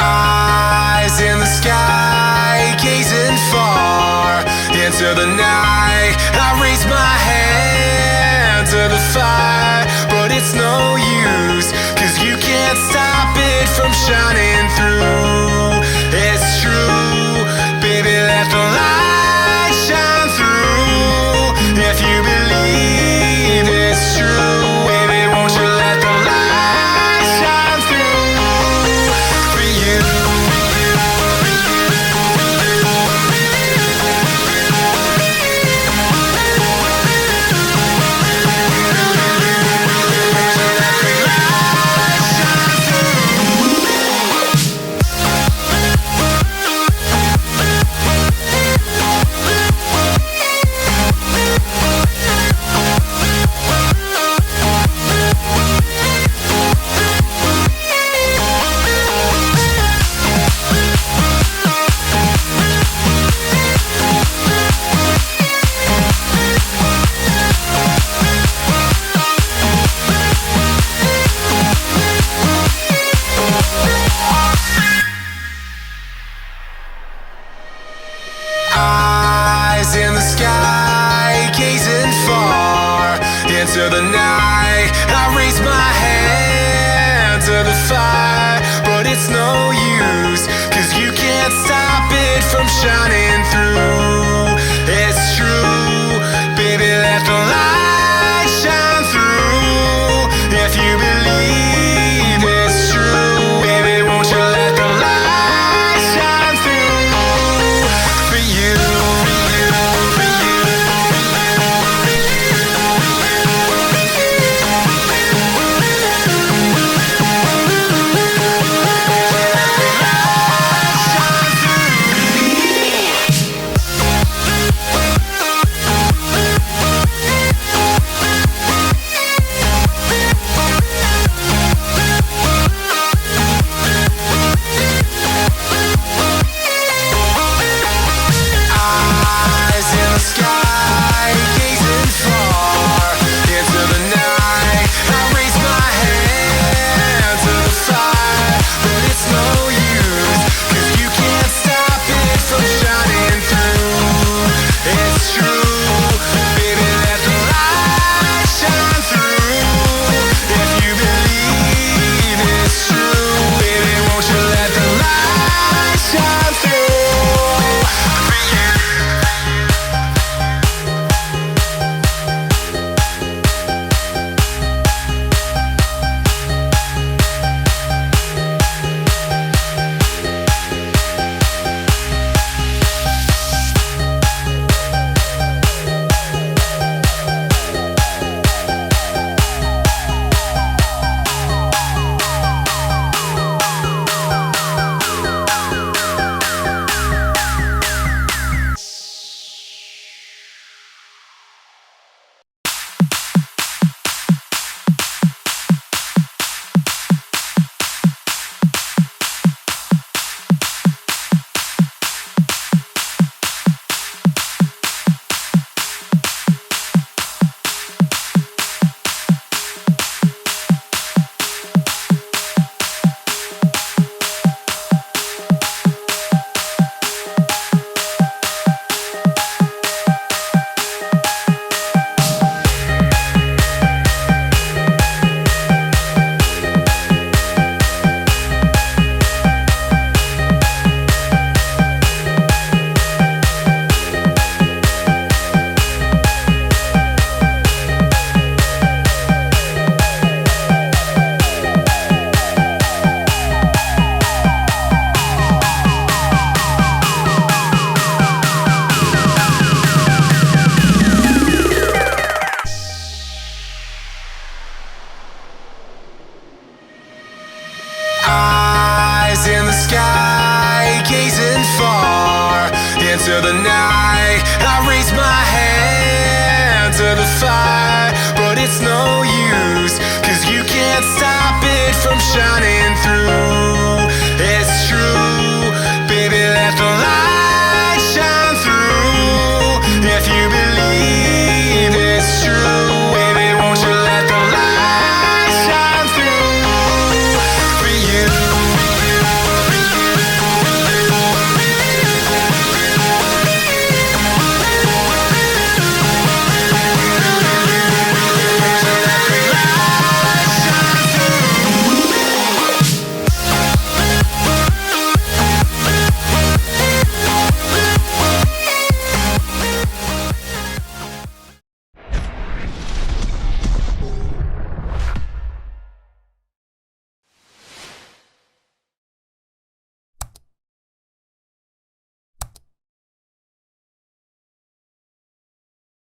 Eyes in the sky, gazing far into the night. I raise my hand to the fire, but it's no use, 'cause you can't stop it from shining through. It's true, baby, let the light shine through. If you believe it's true, baby, won't you let the light shine through for you. Eyes in the sky, gazing far into the night. I raise my hand to the fire, but it's no use, 'cause you can't stop it from shining through. It's true, baby, let the light shine through. If you believe it's true, baby, won't you let the light shine through for you. Eyes in the sky, gazing far into the night. I raise my hand to the fire, but it's no use, 'cause you can't stop it from shining through. It's true, baby, let the light shine through. If you believe it's true, baby, won't you let the light shine through for you. Eyes in the sky, gazing far into the night. I raise my hand to the fire, but it's no use, 'cause you can't stop it from shining through.